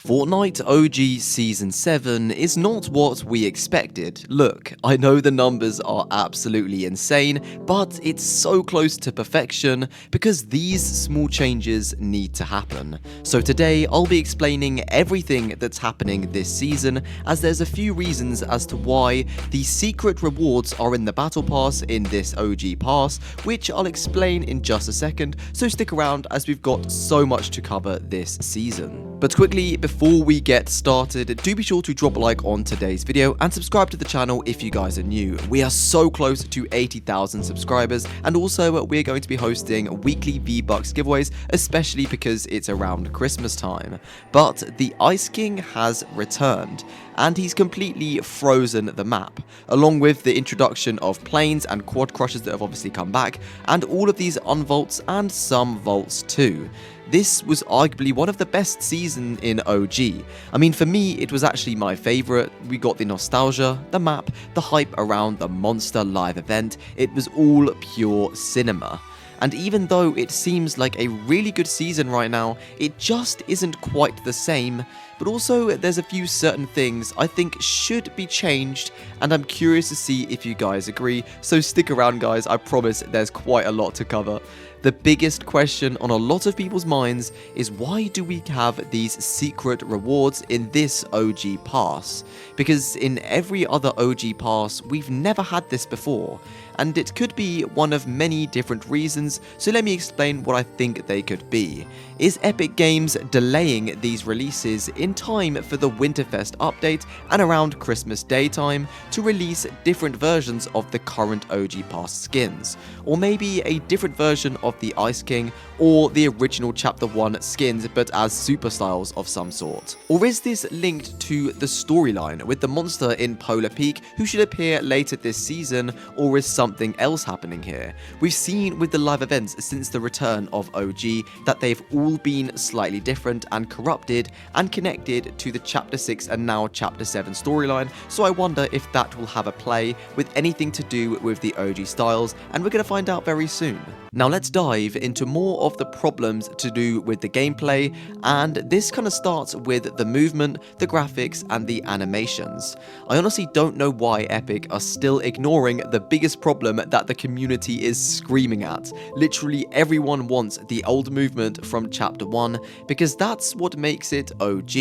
Fortnite OG Season 7 is not what we expected. Look, I know the numbers are absolutely insane, but it's so close to perfection because these small changes need to happen. So today, I'll be explaining everything that's happening this season, as there's a few reasons as to why the secret rewards are in the Battle Pass in this OG Pass, which I'll explain in just a second, so stick around as we've got so much to cover this season. But quickly, before we get started, do be sure to drop a like on today's video and subscribe to the channel if you guys are new. We are so close to 80,000 subscribers, and also we're going to be hosting weekly V-Bucks giveaways, especially because it's around Christmas time. But the Ice King has returned, and he's completely frozen the map, along with the introduction of planes and quad crushers that have obviously come back, and all of these unvaults and some vaults too. This was arguably one of the best seasons in OG. I mean, for me, it was actually my favourite. We got the nostalgia, the map, the hype around the monster live event. It was all pure cinema. And even though it seems like a really good season right now, it just isn't quite the same. But also, there's a few certain things I think should be changed, and I'm curious to see if you guys agree. So stick around, guys, I promise there's quite a lot to cover. The biggest question on a lot of people's minds is, why do we have these secret rewards in this OG pass? Because in every other OG pass, we've never had this before, and it could be one of many different reasons, so let me explain what I think they could be. Is Epic Games delaying these releases in time for the Winterfest update and around Christmas Day time to release different versions of the current OG Pass skins? Or maybe a different version of the Ice King or the original Chapter 1 skins, but as super styles of some sort? Or is this linked to the storyline with the monster in Polar Peak who should appear later this season, or is something else happening here? We've seen with the live events since the return of OG that they've all been slightly different and corrupted and connected to the Chapter 6 and now Chapter 7 storyline, so I wonder if that will have a play with anything to do with the OG styles, and we're going to find out very soon. Now let's dive into more of the problems to do with the gameplay, and this kind of starts with the movement, the graphics, and the animations. I honestly don't know why Epic are still ignoring the biggest problem that the community is screaming at. Literally everyone wants the old movement from Chapter 1 because that's what makes it OG.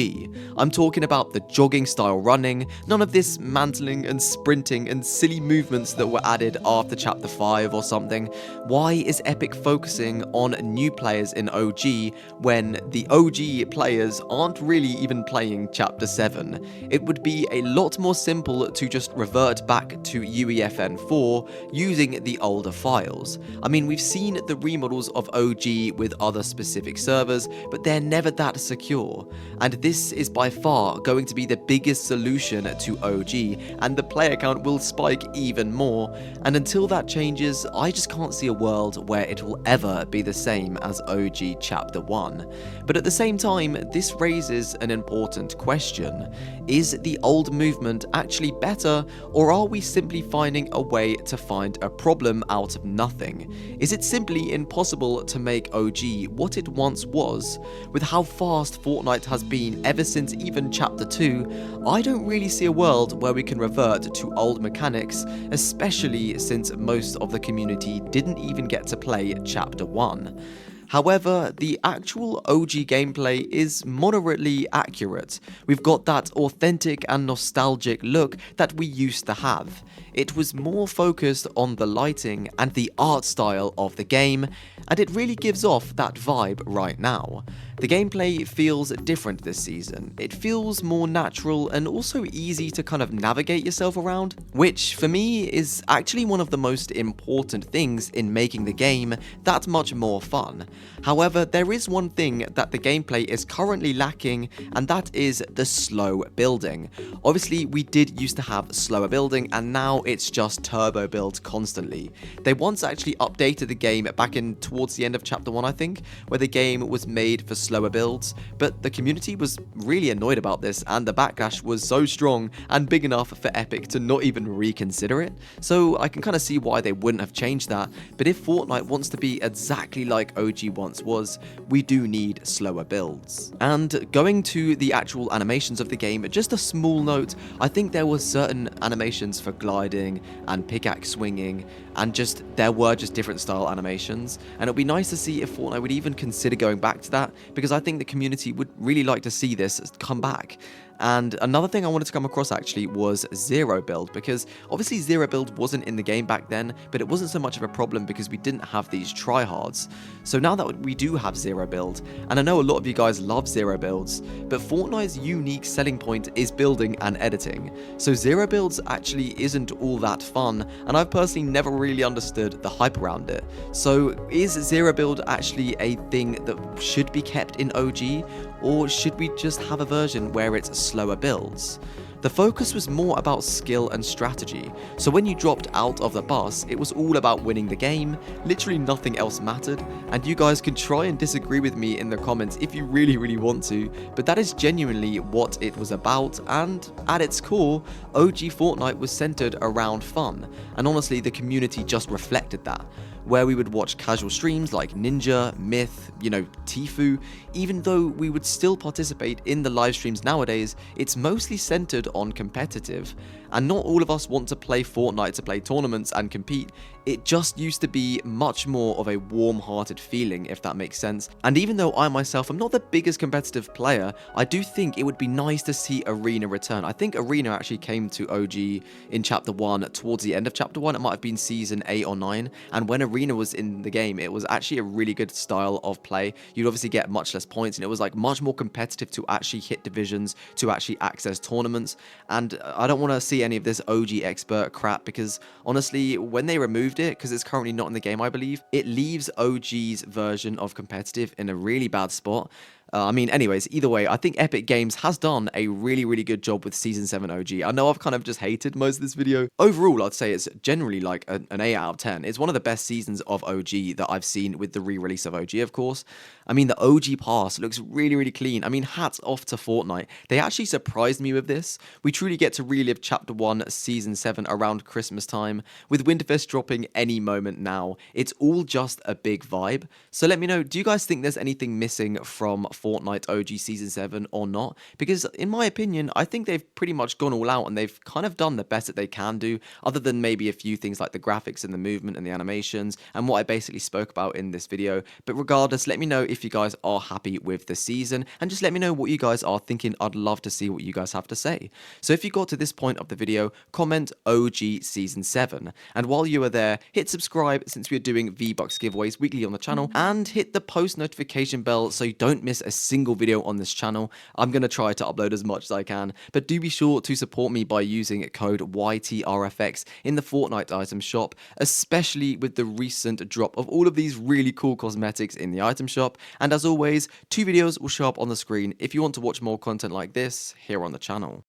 I'm talking about the jogging style running, none of this mantling and sprinting and silly movements that were added after Chapter 5 or something. Why is Epic focusing on new players in OG when the OG players aren't really even playing Chapter 7? It would be a lot more simple to just revert back to UEFN 4 using the older files. I mean, we've seen the remodels of OG with other specific servers, but they're never that secure. And this is by far going to be the biggest solution to OG, and the player count will spike even more. And until that changes, I just can't see a world where it will ever be the same as OG Chapter 1. But at the same time, this raises an important question. Is the old movement actually better, or are we simply finding a way to find a problem out of nothing? Is it simply impossible to make OG what it once was? With how fast Fortnite has been ever since even Chapter 2, I don't really see a world where we can revert to old mechanics, especially since most of the community didn't even get to play Chapter 1. However, the actual OG gameplay is moderately accurate. We've got that authentic and nostalgic look that we used to have. It was more focused on the lighting and the art style of the game, and it really gives off that vibe right now. The gameplay feels different this season. It feels more natural and also easy to kind of navigate yourself around, which for me is actually one of the most important things in making the game that much more fun. However, there is one thing that the gameplay is currently lacking, and that is the slow building. Obviously, we did used to have slower building, and now it's just turbo build constantly. They once actually updated the game back in towards the end of Chapter 1, I think, where the game was made for slower builds, but the community was really annoyed about this, and the backlash was so strong and big enough for Epic to not even reconsider it. So I can kind of see why they wouldn't have changed that, but if Fortnite wants to be exactly like OG once was, we do need slower builds. And going to the actual animations of the game, just a small note, I think there were certain animations for gliding and pickaxe swinging, and there were just different style animations, and it'll be nice to see if Fortnite would even consider going back to that, because I think the community would really like to see this come back. And another thing I wanted to come across actually was zero build, because obviously zero build wasn't in the game back then, but it wasn't so much of a problem because we didn't have these tryhards. So now that we do have zero build, and I know a lot of you guys love zero builds, but Fortnite's unique selling point is building and editing. So zero builds actually isn't all that fun, and I've personally never really understood the hype around it. So is zero build actually a thing that should be kept in OG, or should we just have a version where it's slower builds? The focus was more about skill and strategy, so when you dropped out of the bus, it was all about winning the game, literally nothing else mattered, and you guys can try and disagree with me in the comments if you really want to, but that is genuinely what it was about, and at its core, OG Fortnite was centered around fun, and honestly the community just reflected that, where we would watch casual streams like Ninja, Myth, Tfue. Even though we would still participate in the live streams nowadays, it's mostly centered on competitive. And not all of us want to play Fortnite to play tournaments and compete. It just used to be much more of a warm-hearted feeling, if that makes sense. And even though I myself am not the biggest competitive player, I do think it would be nice to see Arena return. I think Arena actually came to OG in Chapter 1, towards the end of Chapter 1. It might have been Season 8 or 9. And when Arena was in the game, it was actually a really good style of play. You'd obviously get much less points, and it was like much more competitive to actually hit divisions, to actually access tournaments. And I don't want to see any of this OG expert crap, because honestly, when they removed it, because it's currently not in the game, I believe, it leaves OG's version of competitive in a really bad spot. Anyways, either way, I think Epic Games has done a really good job with Season 7 OG. I know I've kind of just hated most of this video. Overall, I'd say it's generally like an 8 out of 10. It's one of the best seasons of OG that I've seen with the re-release of OG, of course. The OG pass looks really clean. Hats off to Fortnite. They actually surprised me with this. We truly get to relive Chapter 1, Season 7 around Christmas time, with Winterfest dropping any moment now. It's all just a big vibe. So let me know, do you guys think there's anything missing from Fortnite OG Season 7 or not? Because in my opinion, I think they've pretty much gone all out, and they've kind of done the best that they can do, other than maybe a few things like the graphics and the movement and the animations and what I basically spoke about in this video. But regardless, let me know if you guys are happy with the season, and just let me know what you guys are thinking. I'd love to see what you guys have to say. So if you got to this point of the video, comment OG Season 7, and while you are there, hit subscribe since we're doing V-Bucks giveaways weekly on the channel, and hit the post notification bell so you don't miss a single video on this channel. I'm going to try to upload as much as I can, but do be sure to support me by using code YTRFX in the Fortnite item shop, especially with the recent drop of all of these really cool cosmetics in the item shop. And as always, 2 videos will show up on the screen if you want to watch more content like this here on the channel.